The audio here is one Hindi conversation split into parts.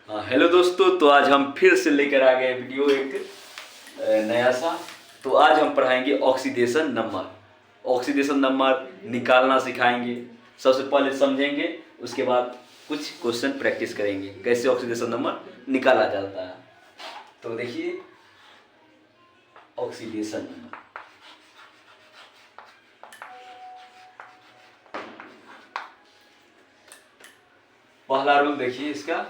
हाँ हेलो दोस्तों, तो आज हम फिर से लेकर आ गए वीडियो एक नया सा। तो आज हम पढ़ाएंगे ऑक्सीडेशन नंबर। ऑक्सीडेशन नंबर निकालना सिखाएंगे। सबसे पहले समझेंगे, उसके बाद कुछ क्वेश्चन प्रैक्टिस करेंगे कैसे ऑक्सीडेशन नंबर निकाला जाता है। तो देखिए ऑक्सीडेशन नंबर। पहला रूल देखिए इसका,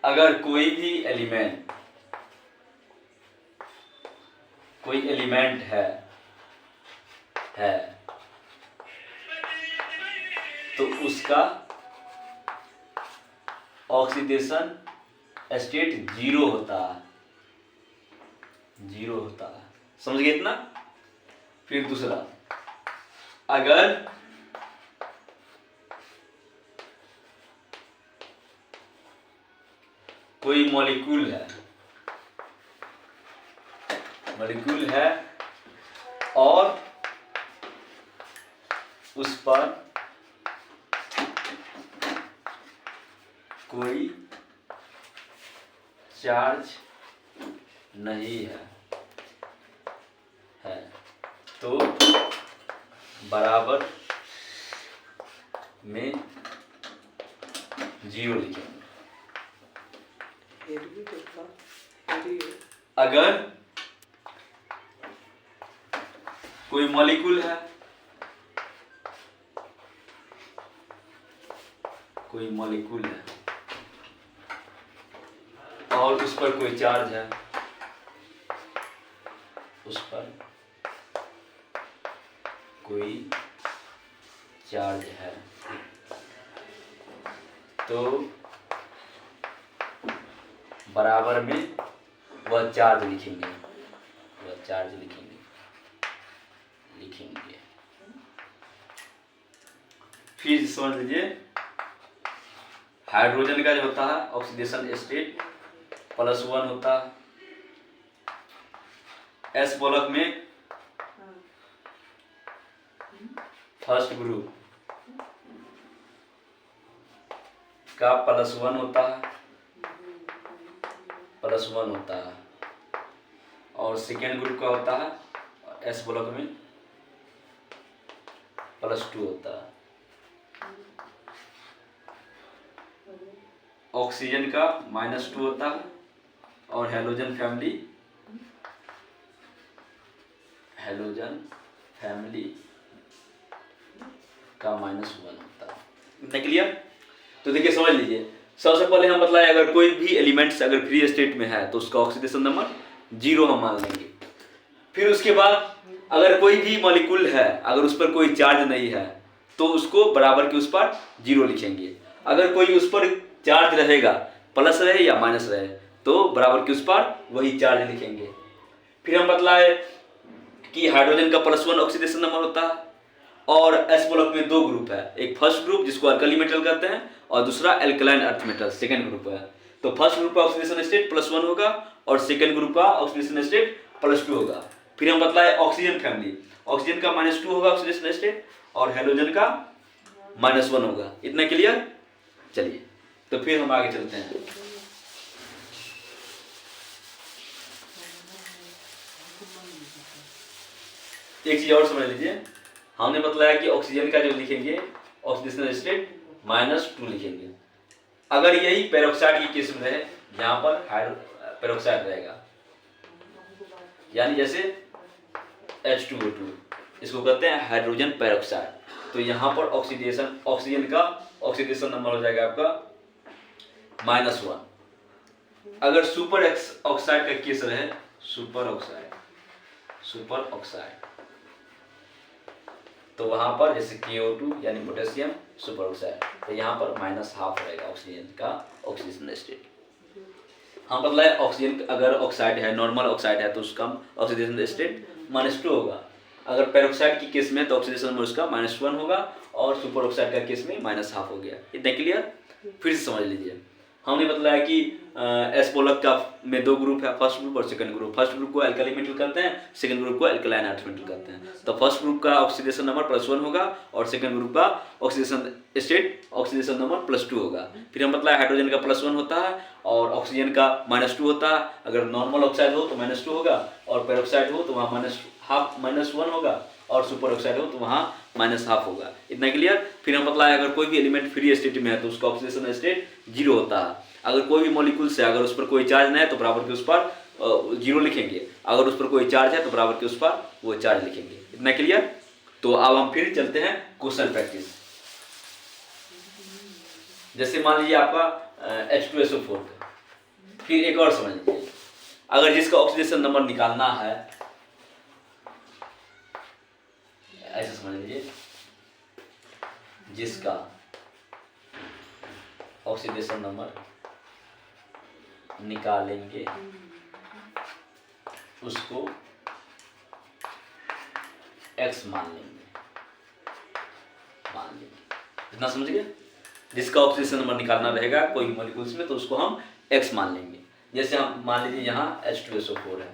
अगर कोई भी एलिमेंट है तो उसका ऑक्सीडेशन स्टेट जीरो होता है। समझ गए इतना। फिर दूसरा, अगर कोई मॉलिक्यूल है और उस पर कोई चार्ज नहीं है तो बराबर में जीरो लिखेंगे। अगर कोई मॉलिक्यूल है और उस पर कोई चार्ज है, तो बराबर में वह चार्ज लिखेंगे। फिर समझ लीजिए, हाइड्रोजन का जो होता है ऑक्सीडेशन स्टेट +1 होता है। एस ब्लॉक में फर्स्ट ग्रुप का +1 होता है और सेकेंड ग्रुप का होता है एस ब्लॉक में +2 होता है। ऑक्सीजन का -2 होता है और हैलोजन फैमिली का -1 होता है। इतना क्लियर। तो देखिए समझ लीजिए, सबसे पहले हम बतलाए अगर कोई भी एलिमेंट्स अगर फ्री स्टेट में है तो उसका ऑक्सीडेशन नंबर 0 हम मान लेंगे। फिर उसके बाद अगर कोई भी मॉलिक्यूल है अगर उस पर कोई चार्ज नहीं है तो उसको बराबर के उस पर 0 लिखेंगे। अगर कोई उस पर चार्ज रहेगा, प्लस रहे या माइनस रहे, तो बराबर के उस पर वही चार्ज लिखेंगे। फिर हम बतलाए कि हाइड्रोजन का +1 ऑक्सीडेशन नंबर होता है और एस ब्लॉक में 2 ग्रुप है, एक फर्स्ट ग्रुप जिसको अल्कली मेटल कहते हैं और दूसरा alkaline earth metal second group है। तो फर्स्ट ग्रुप का ऑक्सीडेशन स्टेट +1 होगा और सेकेंड ग्रुप का ऑक्सीडेशन स्टेट +2 होगा। फिर हम बतलाए ऑक्सीजन फैमिली, ऑक्सीजन का -2 होगा ऑक्सीडेशन स्टेट और हेलोजन का -1 होगा। इतना क्लियर। चलिए तो फिर हम आगे चलते हैं। एक चीज और समझ लीजिए, हमने बतलाया कि ऑक्सीजन का जो लिखेंगे ऑक्सीडेशन स्टेट -2 लिखेंगे। अगर यही पेरोक्साइड की केस में रहे, यहाँ पर पेरोक्साइड रहेगा, यानी जैसे H2O2, इसको कहते हैं हाइड्रोजन पेरोक्साइड। तो यहाँ पर ऑक्सीजन का ऑक्सीडेशन नंबर हो जाएगा आपका -1। अगर सुपर ऑक्साइड का केस रहे, सुपर ऑक्साइड, तो वहां पर जैसे KO2 यानी पोटेशियम सुपर ऑक्साइड, तो यहाँ पर -1/2 रहेगा ऑक्सीजन का ऑक्सीडेशन स्टेट। हम बतलाए ऑक्सीजन अगर ऑक्साइड है, नॉर्मल ऑक्साइड है तो उसका ऑक्सीडेशन स्टेट -2 होगा। अगर पेरोक्साइड की केस में तो ऑक्सीडेशन नंबर उसका -1 होगा और सुपर ऑक्साइड का केस में -1/2 हो गया। इतना क्लियर। फिर से समझ लीजिए, हमने बताया कि एस बोलक का में दो ग्रुप है, फर्स्ट ग्रुप और सेकंड ग्रुप। फर्स्ट ग्रुप को अल्काइल मेटल कहते हैं, सेकंड ग्रुप को अल्कलाइन अर्थ मेटल कहते हैं। तो फर्स्ट ग्रुप का ऑक्सीडेशन नंबर +1 होगा और सेकंड ग्रुप का ऑक्सीडेशन स्टेट ऑक्सीडेशन नंबर +2 होगा। फिर हम बताया हाइड्रोजन का +1 होता है और ऑक्सीजन का -2 होता है। अगर नॉर्मल ऑक्साइड हो तो -2 होगा और पेरोक्साइड हो तो वहाँ -1 होगा और सुपर ऑक्साइड हो तो वहाँ -1/2 होगा। इतना क्लियर। फिर हम बतलाया अगर कोई भी एलिमेंट फ्री स्टेट में है तो उसका ऑक्सीडेशन स्टेट 0 होता है। अगर कोई भी मॉलिक्यूल से अगर उस पर कोई चार्ज नहीं है तो बराबर के उस पर 0 लिखेंगे, अगर उस पर कोई चार्ज है तो बराबर के उस पर वो चार्ज लिखेंगे। इतना क्लियर। तो अब हम फिर चलते हैं क्वेश्चन प्रैक्टिस। जैसे मान लीजिए आपका H2SO4, फिर एक और समझ लीजिए, अगर जिसका ऑक्सीडेशन नंबर निकालना है, ऐसे समझ लीजिए, जिसका ऑक्सीडेशन नंबर निकालेंगे उसको X मान लेंगे। इतना समझ गए। जिसका ऑक्सीडेशन नंबर निकालना रहेगा कोई मॉलिक्यूल्स में तो उसको हम X मान लेंगे। जैसे हम मान लीजिए यहाँ H2SO4 है,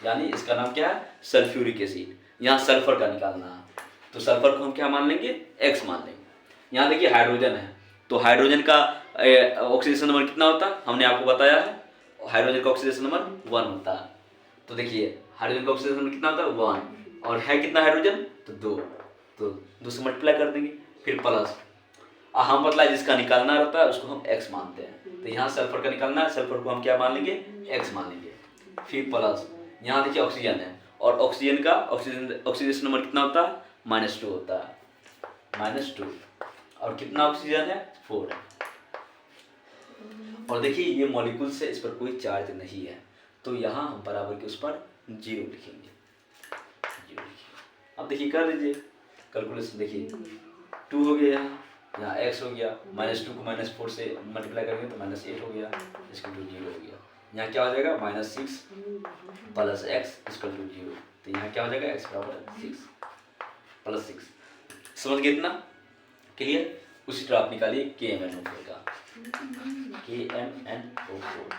यानी इसका नाम क्या है, सल्फ्यूरिक एसिड। यहाँ सल्फर का निकालना है तो सल्फर को हम क्या मान लेंगे, X मान लेंगे। यहाँ देखिए हाइड्रोजन है तो हाइड्रोजन का ऑक्सीडेशन नंबर कितना होता है, हमने आपको बताया है, हाइड्रोजन का ऑक्सीडेशन नंबर 1 होता है। तो देखिए हाइड्रोजन का ऑक्सीडेशन नंबर कितना होता है, 1, और है कितना हाइड्रोजन, तो 2, तो 2 से मल्टीप्लाई कर देंगे, फिर प्लस। हम बतलाए जिसका निकालना रहता है उसको हम X मानते हैं। तो यहाँ सल्फर का निकालना है, सल्फर को हम क्या मान लेंगे, X मान लेंगे, फिर प्लस। यहाँ देखिए ऑक्सीजन है और ऑक्सीजन का ऑक्सीडेशन नंबर कितना होता है, -2 होता है, -2, और कितना ऑक्सीजन है, 4 है। और देखिए ये मॉलिक्यूल से इस पर कोई चार्ज नहीं है तो यहाँ हम बराबर के उस पर 0 लिखेंगे, 0 लिखेंगे। अब देखिए कर लीजिए कैलकुलेशन, देखिए 2 हो गया, यहाँ X हो गया, -2 को -4 से मल्टीप्लाई करेंगे तो -8 हो गया, इसको 0 हो गया। यहाँ क्या हो जाएगा, -6 + X = 0। तो यहाँ क्या हो जाएगा, X = 6 + 6। समझ गए इतना क्लियर। उसी तरह आप निकालिए KMnO4 का, KMnO4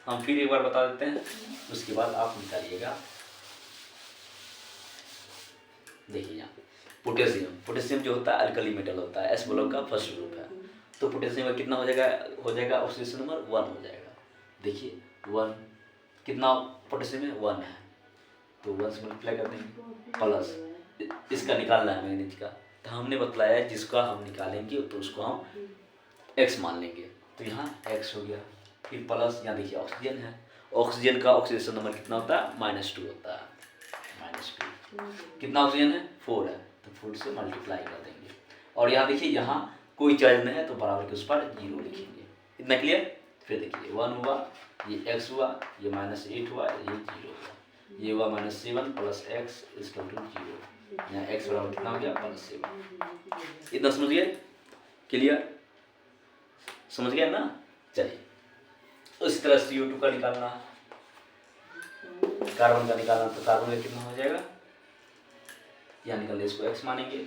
हम फिर एक बार बता देते हैं, उसके बाद आप निकालिएगा। देखिए यहाँ पोटेशियम जो होता है अल्कली मेटल होता है, एस ब्लॉक का फर्स्ट ग्रुप है। तो पोटेशियम का कितना हो जाएगा ऑक्सीडेशन नंबर 1 हो जाएगा। देखिए 1 कितना पोटेशियम है, 1 है, तो 1 से मल्टीप्लाई कर देंगे, प्लस इसका निकालना है मैग्नीज का। तो हमने बतलाया जिसका हम निकालेंगे तो उसको हम X मान लेंगे। तो यहाँ X हो गया, फिर प्लस, यहाँ देखिए ऑक्सीजन है, ऑक्सीजन का ऑक्सीडेशन नंबर कितना होता है, -2 होता है, -2। कितना ऑक्सीजन है, 4 है, तो 4 से मल्टीप्लाई कर देंगे। और यहाँ देखिए यहाँ कोई चार्ज नहीं है तो बराबर के उस पर 0 लिखेंगे। इतना क्लियर। फिर देखिए 1 हुआ, ये X हुआ, ये -8 हुआ, ये 0 हुआ, ये हुआ -7 + X = 0। यहाँ X बराबर कितना हो गया, +7। इतना समझ गए क्लियर, समझ गए ना। चलिए उस तरह CO2 का निकालना, कार्बन का निकालना, तो कार्बन का कितना हो जाएगा, यहाँ निकाल इसको X मानेंगे,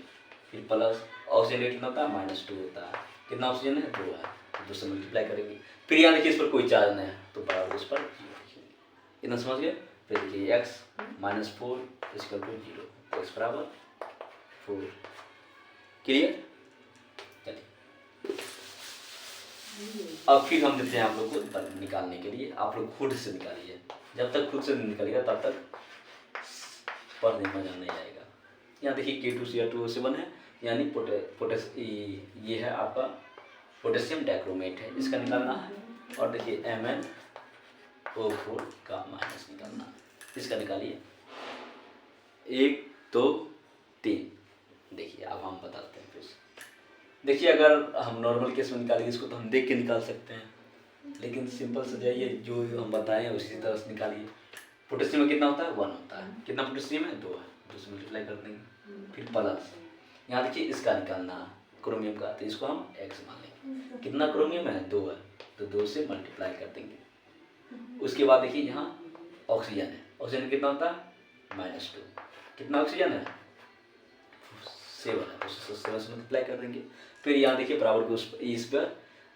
फिर प्लस ऑक्सीजन का कितना होता है, -2 होता है, कितना ऑक्सीजन है, 2 है, तो 2 से मल्टीप्लाई करेंगे। फिर यहाँ देखिए इस पर कोई चार्ज नहीं है तो बराबर इस पर 0 लिखेंगे। इतना समझ गए। फिर देखिए X -4 = 0, तो X बराबर 4। क्लियर। चलिए अब फिर हम देते हैं आप लोग को निकालने के लिए, आप लोग खुद से निकालिए। जब तक खुद से नहीं निकालिएगा तब तक पढ़ने में मजा नहीं आएगा। यहाँ देखिए K2Cr2O7 है, यानी ये है आपका पोटेशियम डाइक्रोमेट है, इसका निकालना है। और देखिए MnO4 का माइनस निकालना है, इसका निकालिए 1 2 3। देखिए अब हम बताते हैं फिर। देखिए अगर हम नॉर्मल केस में निकालेंगे इसको तो हम देख के निकाल सकते हैं, लेकिन सिंपल से जाइए जो हम बताएं उसी तरह से निकालिए। पोटेशियम में कितना होता है, 1 होता है, कितना पोटेशियम है, 2 है, 2 से मल्टीप्लाई कर देंगे, फिर प्लस। यहाँ देखिए इसका निकालना क्रोमियम का, तो इसको हम X मान लेंगे। कितना क्रोमियम है, 2 है, तो 2 से मल्टीप्लाई कर देंगे। उसके बाद देखिए यहाँ ऑक्सीजन है, ऑक्सीजन कितना होता है, -2, कितना ऑक्सीजन है, 7 है, तो 7 से मल्टीप्लाई कर देंगे। फिर यहाँ देखिए बराबर के इस पर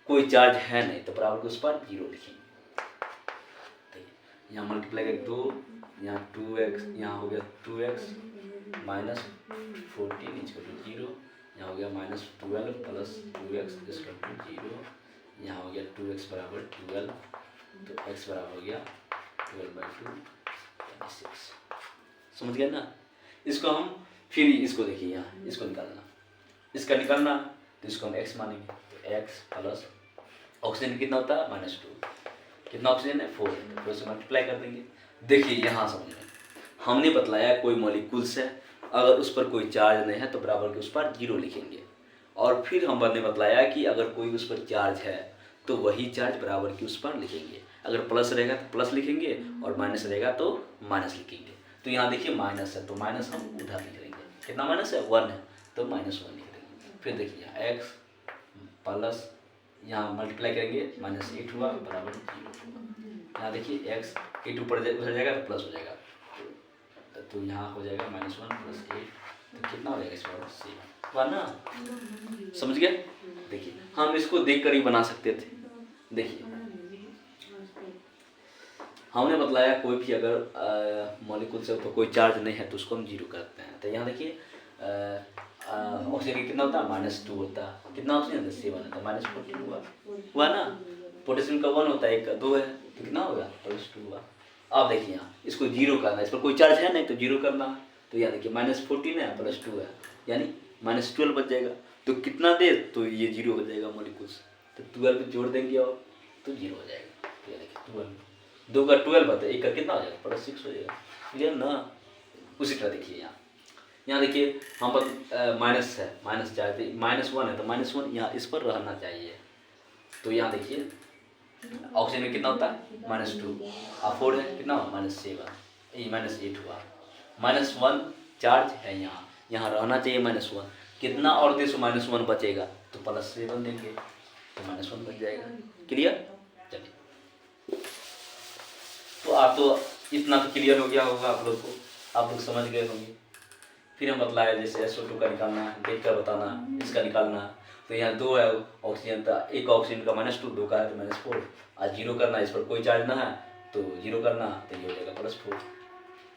कोई चार्ज है नहीं तो बराबर के उस पर 0 लिखेंगे। यहाँ मल्टीप्लाई कर 2, यहाँ 2x, यहाँ हो गया 2x माइनस 14 इज टू 0, यहाँ हो गया minus 12 plus 2x is to 0, यहाँ हो गया 2x बराबर 12, तो x बराबर हो गया 12/2 26। समझ गया ना। इसको हम फिर इसको देखिए, यहाँ इसको निकालना, इसका निकालना तो इसको हम x मानेंगे, तो x प्लस ऑक्सीजन कितना होता है -2, कितना ऑक्सीजन है 4, तो 4 से मल्टीप्लाई कर देंगे। देखिए यहाँ समझ में हमने बतलाया कोई मॉलिक्यूल्स है, अगर उस पर कोई चार्ज नहीं है तो बराबर के उस पर 0 लिखेंगे। और फिर हमने बतलाया कि अगर कोई उस पर चार्ज है तो वही चार्ज बराबर की उस पर लिखेंगे, अगर प्लस रहेगा तो प्लस लिखेंगे और माइनस रहेगा तो माइनस लिखेंगे। तो यहाँ देखिए माइनस है तो माइनस हम उधर लिख देंगे, कितना माइनस है 1 है तो -1 लिख देंगे। फिर देखिए यहाँ x प्लस यहाँ मल्टीप्लाई करेंगे -8 हुआ बराबर 0 हुआ। यहाँ देखिए x 8 ऊपर उधर जाएगा तो प्लस हो जाएगा, तो यहाँ हो जाएगा -1 + 8, तो कितना हो जाएगा इस बार 7 हुआ ना। समझ गए। देखिए हम इसको देख कर ही बना सकते थे। देखिए हमने बतलाया कोई भी अगर मॉलिक्यूल से तो कोई चार्ज नहीं है तो उसको हम 0 करते हैं। तो यहाँ देखिए ऑक्सीजन कितना होता है -2 होता है, कितना ऑक्सीजन 7 होता है -14 हुआ ना। पोटेशियम का 1 होता है, 1 का 2 है, तो कितना होगा +2 हुआ। अब देखिए यहाँ इसको 0 करना है, इस पर कोई चार्ज है नहीं तो 0 करना है। तो यहाँ देखिए -14 है +2 है यानी -12 बच जाएगा, तो कितना दे तो ये 0 हो जाएगा मॉलिक्यूल्स, तो 12 जोड़ देंगे और तो 0 हो जाएगा। तो ये देखिए 12, 2 का 12 होता है, 1 का कितना हो जाएगा +6 हो जाएगा, क्लियर ना। उसी तरह देखिए यहाँ देखिए हम पर माइनस है, माइनस चार्ज -1 है तो -1 यहाँ इस पर रहना चाहिए। तो यहाँ देखिए ऑक्सीजन में कितना होता है -2 और 4 है कितना -7, ये -8 हुआ। -1 चार्ज है यहाँ रहना चाहिए -1, कितना और दे सो -1 बचेगा तो +7 देंगे तो -1 बच जाएगा, क्लियर। चलिए तो आप तो इतना तो क्लियर हो गया होगा आप लोग को, आप लोग समझ गए होंगे। फिर हम बतलाया जैसे SO2 का निकालना है, देख कर बताना, इसका निकालना है। तो यहाँ 2 है ऑक्सीजन, तो एक ऑक्सीजन का -2, 2 का है तो -4, और 0 करना, इस पर कोई चार्ज ना है तो 0 करना, तो ये हो जाएगा +4।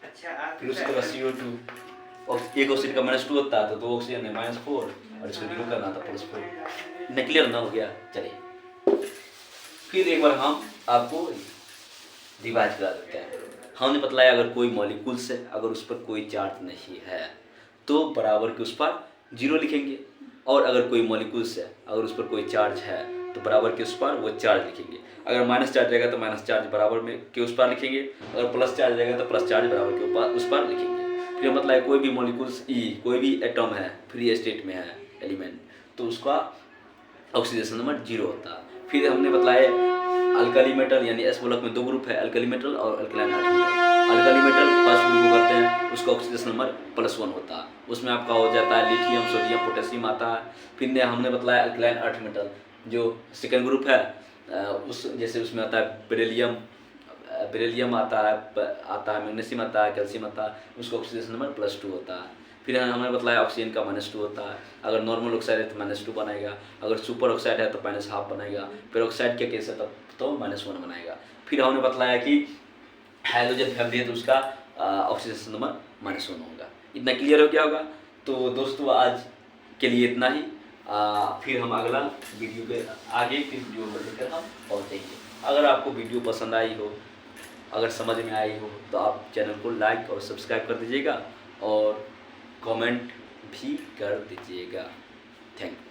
अच्छा फिर उसके बाद CO2, एक ऑक्सीजन का -2 होता है तो 2 ऑक्सीजन है -4 और इसको 0 करना था +4। इतना क्लियर ना हो गया। चलिए फिर एक बार हम आपको रिवाइज करा देते हैं। हमने बतलाया अगर कोई मॉलिक्यूल्स है, अगर उस पर कोई चार्ज नहीं है तो बराबर के उस पर 0 लिखेंगे, और अगर कोई मॉलिक्यूल्स है अगर उस पर कोई चार्ज है तो बराबर के उस पर वो चार्ज लिखेंगे। अगर माइनस चार्ज रहेगा तो माइनस चार्ज बराबर में के उस पर लिखेंगे, अगर प्लस चार्ज रहेगा तो प्लस चार्ज बराबर के ऊपर उस पर लिखेंगे। फिर मतलब कोई भी मॉलिक्यूल्स कोई भी एटम है फ्री स्टेट में है एलिमेंट तो उसका ऑक्सीडेशन नंबर 0 होता है। फिर हमने बताया अल्कली मेटल यानी एस ब्लॉक में 2 ग्रुप है, अल्कली मेटल और alkaline earth metal. Alkali metal first group को करते हैं, उसका ऑक्सीडेशन नंबर +1 होता है, उसमें आपका हो जाता है लिथियम, सोडियम, पोटेशियम आता है। फिर हमने बताया अल्कलाइन अर्थ मेटल जो सेकेंड ग्रुप है, उस जैसे उसमें आता है बेरिलियम आता है, मैग्नीशियम आता है, कैल्शियम आता है, उसका ऑक्सीडेशन नंबर +2 होता है। फिर हमने बताया ऑक्सीजन का -2 होता है, अगर नॉर्मल ऑक्साइड है तो -2 बनाएगा, अगर सुपर ऑक्साइड है तो -1/2 बनाएगा, फिर ऑक्साइड के केस है तो -1 बनाएगा। फिर हमने बताया कि हाइड्रोजन फैमिली है तो उसका ऑक्सीडेशन नंबर -1 होगा। इतना क्लियर हो गया होगा। तो दोस्तों आज के लिए इतना ही, फिर हम अगला वीडियो के आगे फिर वीडियो लेकर हम पहुँचेंगे। अगर आपको वीडियो पसंद आई हो, अगर समझ में आई हो तो आप चैनल को लाइक और सब्सक्राइब कर दीजिएगा और कमेंट भी कर दीजिएगा। Thank you.